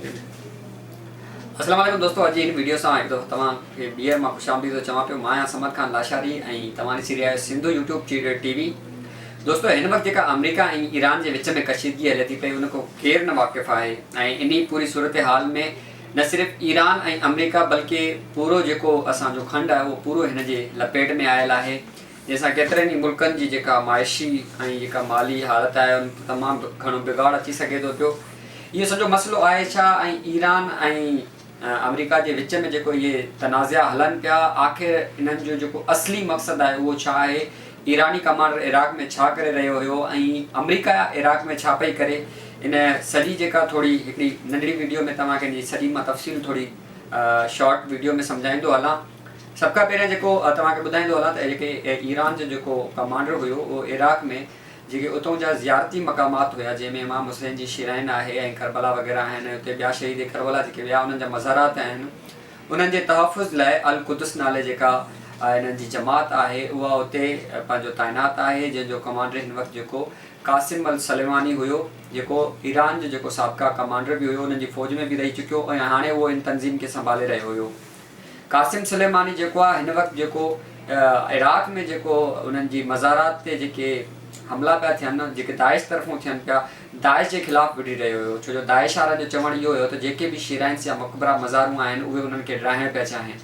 अस्सलाम वालेकुम दोस्तों, अॼु इन वीडियो सां हिकु दफ़ो तव्हांखे ॿीहर मां ख़ुशामदीद थो चवां पियो। मां समद खान लाशारी ऐं तव्हां ॾिसी रहिया आहियो सिंधु यूट्यूब टीवी। दोस्तों, हिन वक़्तु जेका अमेरिका ऐं ईरान जे विच में कशीदगी हले थी पई, उनखां केरु न वाक़िफ़ु आहे। ऐं इन पूरी सूरत हाल में न सिर्फ़ु ईरान ऐं अमेरिका बल्कि पूरो जेको असांजो खंड आहे उहो पूरो हिन जे लपेट में आयल आहे, जंहिंसां केतिरनि ई मुल्कनि जी जेका माइशी ऐं जेका माली हालत आहे उन तमामु घणो बिगाड़ अची सघे थो पियो। इहो सॼो मसइलो आहे छा, ऐं ईरान ऐं अमेरिका जे विच में जेको इहे तनाज़ा हलनि पिया, आख़िर इन्हनि जो जेको असली मक़सदु आहे उहो छा आहे। ईरानी कमांडर इराक़ में छा करे रहियो हुयो ऐं अमेरिका इराक़ में छा पई करे, इन सॼी जेका थोरी हिकिड़ी नंढड़ी वीडियो में तव्हांखे इन सॼी मां तफ़सील थोरी शॉर्ट वीडियो में सम्झाईंदो हलां। सभ खां पहिरियों जेको तव्हांखे ॿुधाईंदो हलां त जेके ईरान जो जेको कमांडर हुयो उहो इराक़ में जेके उतां जा ज़ियारती मक़ामात हुया, जंहिंमें इमाम हुसैन जी शिराइन आहे ऐं करबला वग़ैरह आहिनि, हुते ॿिया शहीद करबला जेके ॿिया उन्हनि जा मज़ारात आहिनि, उन्हनि जे तहफ़ुज़ लाइ अल क़ुद्स नाले जेका इन्हनि जी जमात आहे उहा उते पंहिंजो तैनात आहे, जंहिंजो कमांडर हिन वक़्तु जेको क़ासिम अल सलेमानी हुयो, जेको ईरान जो जेको साबिक़ा कमांडर बि हुयो, उन्हनि जी फ़ौज में बि रही चुकियो ऐं हाणे उहो इन तंज़ीम खे संभाले रहियो हुयो। क़ासिम सुलेमानी जेको आहे हिन वक़्तु जेको इराक़ में जेको उन्हनि जी मज़ारात ते जेके हमला पिया थियनि, जेके दाइश तरफ़ों थियनि पिया, दाइश जे ख़िलाफ़ु विढ़ी रहियो हुयो। छो जो दाइश वारनि जो चवणु इहो हुयो त जेके बि शिराइन्स या मक़बरा मज़ारूं आहिनि उहे उन्हनि खे ॾाहिण पिया चाहिनि।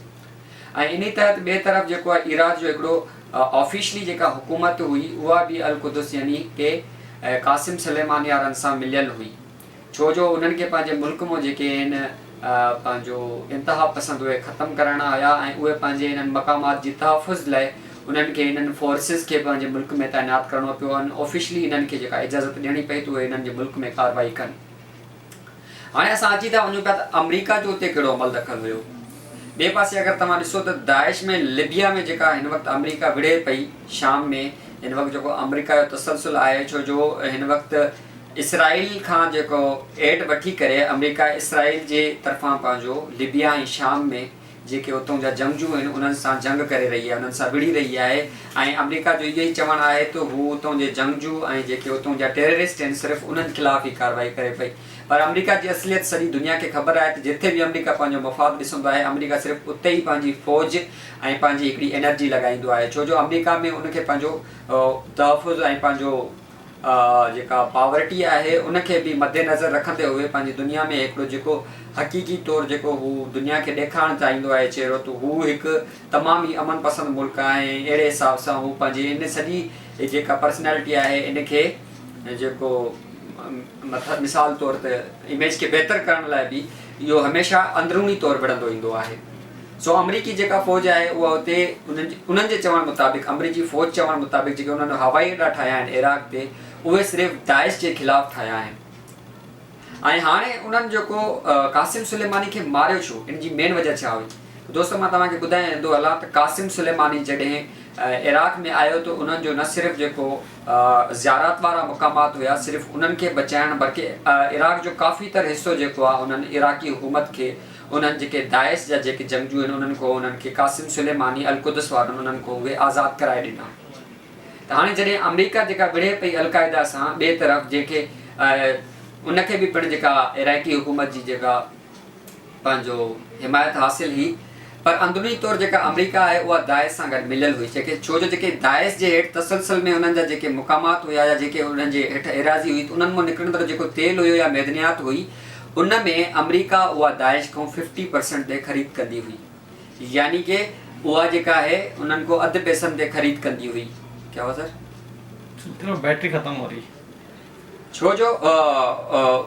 ऐं इन तहत ॿिए तरफ़ जेको आहे इराक़ जो हिकिड़ो ऑफिशली जेका हुकूमत हुई उहा बि अल क़ुद्स यानी के क़ासिम सुलेमानी वारनि सां मिलियल हुई। छो जो उन्हनि खे पंहिंजे मुल्क मां जेके आहिनि पंहिंजो इंतिहा पसंदि उहे ख़तमु करणा हुया ऐं उहे पंहिंजे इन्हनि मक़ामात जी तहफ़ुज़ लाइ उन्हनि खे इन्हनि फोर्सिस खे पंहिंजे मुल्क में तैनात करिणो पियो। ऑफिशली इन्हनि खे जेका इजाज़त ॾियणी पई त उहे इन्हनि जे मुल्क में कार्रवाई कनि। हाणे असां अची था वञूं पिया त अमेरिका जो उते कहिड़ो अमल दख़ल हुयो। ॿिए पासे अगरि तव्हां ॾिसो त दाइश में लिबिया में जेका हिन वक़्तु अमेरिका विढ़े पई, शाम में हिन वक़्तु जेको अमेरिका जो तसलसल आहे, छो जो हिन वक़्तु इसराइल खां जेको एड वठी करे अमेरिका इसराइल जे तरफ़ां पंहिंजो लिबिया ऐं शाम में जेके उतां जा जंगजू आहिनि उन्हनि सां जंग करे रही आहे, उन्हनि सां विढ़ी रही आहे। ऐं अमेरिका जो इहो ई चवणु आहे त हू उतां जे जंगजू ऐं जेके उतां जा टेररिस्ट आहिनि सिर्फ़ु उन्हनि ख़िलाफ़ु ई कार्रवाई करे पई। पर अमेरिका जी असलियत सॼी दुनिया खे ख़बर आहे त जिथे बि अमेरिका पंहिंजो मफ़ाद ॾिसंदो आहे, अमेरिका सिर्फ़ु उते ई पंहिंजी फ़ौज ऐं पंहिंजी हिकिड़ी एनर्जी लॻाईंदो आहे। छो जो अमेरिका में उनखे पंहिंजो तहफ़ुज़ ऐं पंहिंजो जेका पावर्टी आहे उनखे बि मद्देनज़र रखंदे हुए पंहिंजी दुनिया में हिकिड़ो जेको हक़ीक़ी तौरु जेको हू दुनिया खे ॾेखारणु चाहींदो आहे चहिरो, त हू हिकु तमामु ई अमन पसंदि मुल्क आहे। ऐं अहिड़े हिसाब सां हू पंहिंजी इन सॼी जेका पर्सनैलिटी आहे इनखे जेको मिसाल तौरु ते इमेज खे बहितर करण लाइ बि इहो हमेशह अंदरूनी तौरु विढ़ंदो ईंदो आहे। सो अमरीकी जेका फ़ौज आहे उहा उते उन्हनि जे चवण मुताबिक़, अमरीकी फ़ौज चवण मुताबिक़ जेके उन्हनि हवाई अॾा ठाहिया आहिनि इराक़ ते, उहे सिर्फ़ु दाइश जे ख़िलाफ़ु ठाहिया आहिनि। ऐं हाणे उन्हनि जेको क़ासिम सुलेमानी खे मारियो छो, इन जी मेन वजह छा हुई। दोस्तों, मां तव्हांखे ॿुधाईंदो हलां त क़ासिम सुलेमानी जॾहिं इराक़ में आयो त उन्हनि जो न सिर्फ़ु जेको ज़ियारत वारा मक़ामात हुया सिर्फ़ु उन्हनि खे बचाइणु, बल्कि इराक़ जो काफ़ी तर हिसो जेको आहे उन्हनि इराक़ी हुकूमत खे, उन्हनि जेके दाइश जा जेके जंगजू आहिनि उन्हनि खे क़ासिम सुलेमानी अल क़ुद्स वारनि उन्हनि को उहे आज़ादु कराए ॾिना। त हाणे जॾहिं अमेरिका जेका विढ़े पई अल क़ाइदा सां, ॿिए तरफ़ जेके उनखे बि पिणु जेका इराक़ी हुकूमत जी जेका पंहिंजो हिमायत हासिलु हुई, पर अंदरूनी तौरु जेका अमेरिका आहे उहा दाइश सां गॾु मिलियल हुई। छो जो जेके दाइश जे हेठि तसलसल में उन्हनि जा जेके मुक़ामात हुया या जेके उन्हनि जे हेठि एराज़ी हुई, उन्हनि मां निकिरंदड़ जेको तेल हुयो या मैदनियात हुई, उन में अमेरिका उहा दाइश खां 50% ते ख़रीद कंदी हुई, यानी कि उहा जेका आहे उन्हनि को अधु पैसनि ते ख़रीद कंदी हुई। क्या हुआ सर? बैटरी ख़त्म हो रही। छो जो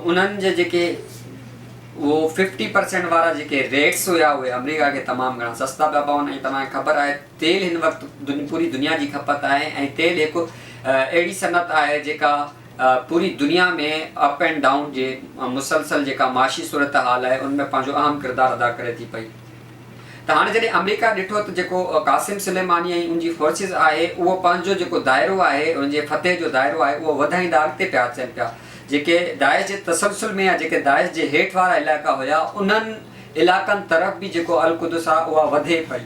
उन्हनि जे जेके उहो 50% वारा जेके रेट्स हुया उहे अमेरिका खे तमामु घणा सस्ता पिया पवनि। ऐं तव्हांखे ख़बर आहे तेल हिन वक़्तु पूरी दुनिया जी खपत आहे ऐं तेल हिकु अहिड़ी सनत आहे जेका पूरी दुनिया में अप एंड डाउन जे मुसलसल जेका माशी सूरत हाल आहे उनमें पंहिंजो अहम किरदारु अदा करे थी पई। त हाणे जॾहिं अमेरिका ॾिठो त जेको क़ासिम सुलेमानी ऐं उनजी फोर्सिस आहे उहो पंहिंजो जेको दाइरो आहे, उनजे फतेह जो दाइरो आहे, उहो वधाईंदा अॻिते पिया अचनि पिया। जेके दाइश जे तसलसल में या जेके दाइश जे हेठि वारा इलाइक़ा हुया उन्हनि इलाइक़नि तरफ़ बि जेको अल क़ुद्स आहे उहा वधे पई।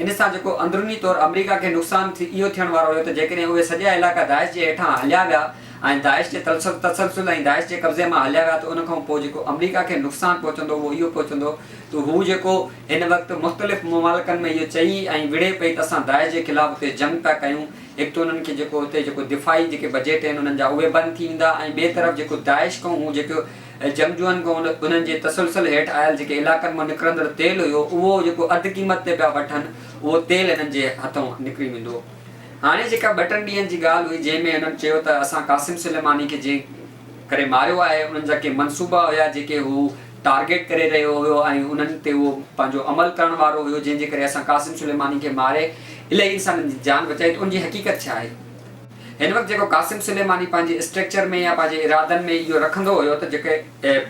इन सां जेको अंदरूनी तौरु अमेरिका खे नुक़सानु इहो थियण वारो हुयो त जेकॾहिं उहे सॼा इलाइक़ा दाइश जे हेठां हलिया विया ऐं दाइश जे तसलसल ऐं दाइश जे कब्ज़े मां हलिया विया त उन खां पोइ जेको अमरीका खे नुक़सानु पहुचंदो उहो इहो पहुचंदो त हू जेको हिन वक़्तु मुख़्तलिफ़ ममालिकनि में इहो चई ऐं विड़े पई त असां दाइश जे ख़िलाफ़ु हुते जंग पिया कयूं। हिकु त उन्हनि खे जेको हुते जेको दिफ़ाई जेके बजेट आहिनि उन्हनि जा उहे बंदि थी वेंदा ऐं ॿिए तरफ़ जेको दाइश खां हू जेको जंगजुअनि खां उन्हनि जे तसलसल हेठि आयल जेके इलाइक़नि मां निकिरंदड़ तेल हुयो उहो जेको अधु क़ीमत ते पिया वठनि उहो तेल हिननि जे हथां निकिरी वेंदो। हाणे जेका 2-3 ॾींहंनि जी ॻाल्हि हुई जंहिंमें हुननि चयो त असां क़ासिम सुलेमानी खे जंहिं करे मारियो आहे उन्हनि जा के मनसूबा हुया जेके हू टारगेट करे रहियो हुयो ऐं उन्हनि ते उहो पंहिंजो अमल करण वारो हुयो जंहिंजे करे असां क़ासिम सुलेमानी खे मारे इलाही इंसाननि जी जान बचाई। त उनजी हक़ीक़त छा आहे? हिन वक़्तु जेको क़ासिम सुलेमानी पंहिंजे स्ट्रक्चर में या पंहिंजे इरादनि में इहो रखंदो हुयो त जेके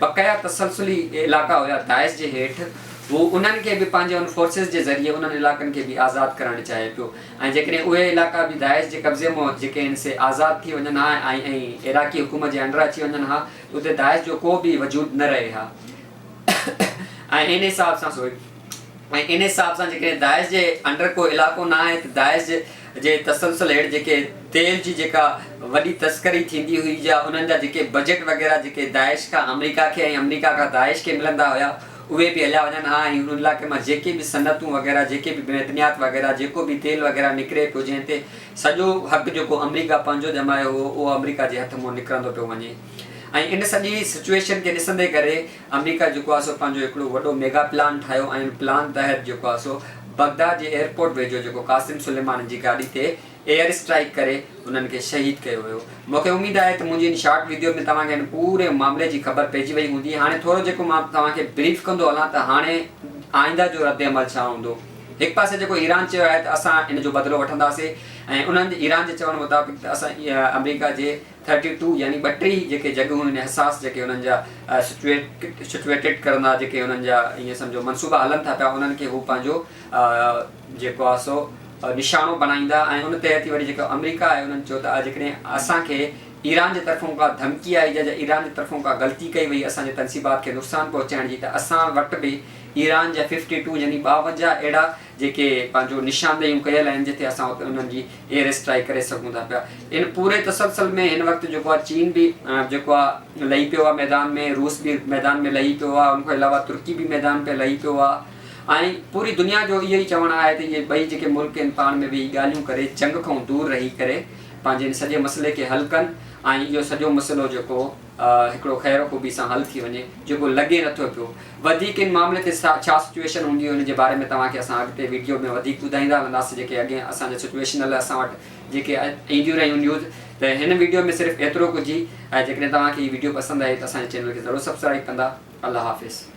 बक़ाया तसलसली इलाइक़ा हुया दाइश जे हेठि वो उन्हनि खे बि पंहिंजे उन फोर्सिस जे ज़रिए उन्हनि इलाइक़नि खे बि आज़ादु करणु चाहे पियो ऐं जेकॾहिं उहे इलाइक़ा बि दाइश जे कब्ज़े मां जेके आहिनि से आज़ादु थी वञनि हा ऐं इराक़ी हुकूमत जे अंडर अची वञनि हा उते दाइश जो को बि वजूद न रहे हा। ऐं इन हिसाब सां जेकॾहिं दाइश जे अंडर को इलाइक़ो न आहे त दाइश जे तसलसल हेठि जेके तेल जी जेका वॾी तस्करी थींदी हुई या उन्हनि जा जेके बजट वग़ैरह जेके दाइश खां अमरीका खे ऐं अमरीका खां दाइश खे मिलंदा हुया उहे बि हलिया वञनि हा ऐं उन इलाइक़े मां जेके बि सनतूं वग़ैरह जेके बि मैदनियात वग़ैरह जेको बि तेल वग़ैरह निकिरे पियो जंहिं ते सॼो हक़ु जेको अमरीका पंहिंजो जमायो हो उहो अमरीका जे हथ मां निकिरंदो पियो वञे। ऐं इन सॼी सिचुएशन खे ॾिसंदे करे अमरीका जेको आहे सो पंहिंजो हिकिड़ो वॾो मेगा प्लान ठाहियो ऐं प्लान तहत जेको आहे सो बगदाद जे एयरपोर्ट वेझो जेको क़ासिम सुलेमानी जी गाॾी ते एयर स्ट्राइक करे उन्हनि खे शहीद कयो हुयो। मूंखे उमेदु आहे त मुंहिंजी इन शॉर्ट वीडियो में तव्हांखे हिन पूरे मामले जी ख़बर पइजी वई हूंदी। हाणे थोरो जेको मां तव्हांखे ब्रीफ कंदो हलां त हाणे आईंदा जो रद्द अमल छा हूंदो। हिकु पासे जेको ईरान चयो आहे त असां इन जो बदिलो वठंदासीं ऐं उन्हनि ईरान जे चवण मुताबिक़ त असां अमरीका जे 32 यानी 32 जेके जॻहियूं आहिनि हसास जेके उन्हनि जा सिचुएटेड करंदा जेके उन्हनि जा ईअं सम्झो मनसूबा हलनि था पिया उन्हनि खे हू पंहिंजो जेको आहे सो निशानो बनाईंदा ऐं उन तहत वरी जेको अमरीका आहे उन्हनि चयो त जेकॾहिं असांखे ईरान जे तरफ़ां का धमकी आई या ईरान जे तरफ़ां का ग़लती कई वई असांजे तनसीबात खे नुक़सानु पहुचाइण जी त असां वटि बि ईरान जा 52 यानी 52 अहिड़ा जेके पंहिंजो निशानदेहियूं कयल आहिनि जिते असां उन्हनि जी एयर स्ट्राइक करे सघूं था पिया। इन पूरे तसलसल में हिन वक़्तु जेको आहे चीन बि जेको आहे लही पियो आहे मैदान में, रूस बि मैदान में लही पियो आहे, उनखां अलावा तुर्की बि मैदान पे लही पियो आहे ऐं पूरी दुनिया जो इहो ई चवणु आहे त इहे ॿई जेके मुल्क आहिनि पाण में बि ॻाल्हियूं करे जंग खां दूरि रही करे पंहिंजे इन सॼे मसइले खे हल कनि ऐं इहो सॼो मसइलो जेको हिकिड़ो ख़ैर ख़ूबी सां हल थी वञे जेको लॻे नथो पियो। वधीक इन मामले ते छा सिचुएशन हूंदी हुन जे बारे में तव्हांखे असां अॻिते वीडियो में वधीक ॿुधाईंदा हलंदासीं जेके अॻियां असांजे सिचुएशनल असां वटि जेके ईंदियूं रहियूं न्यूज़। त हिन वीडियो में सिर्फ़ु एतिरो कुझु ई ऐं जेकॾहिं तव्हांखे हीअ वीडियो पसंदि आहे त असांजे चैनल खे ज़रूरु सब्सक्राइब कंदा। अल्लाह हाफ़िज़।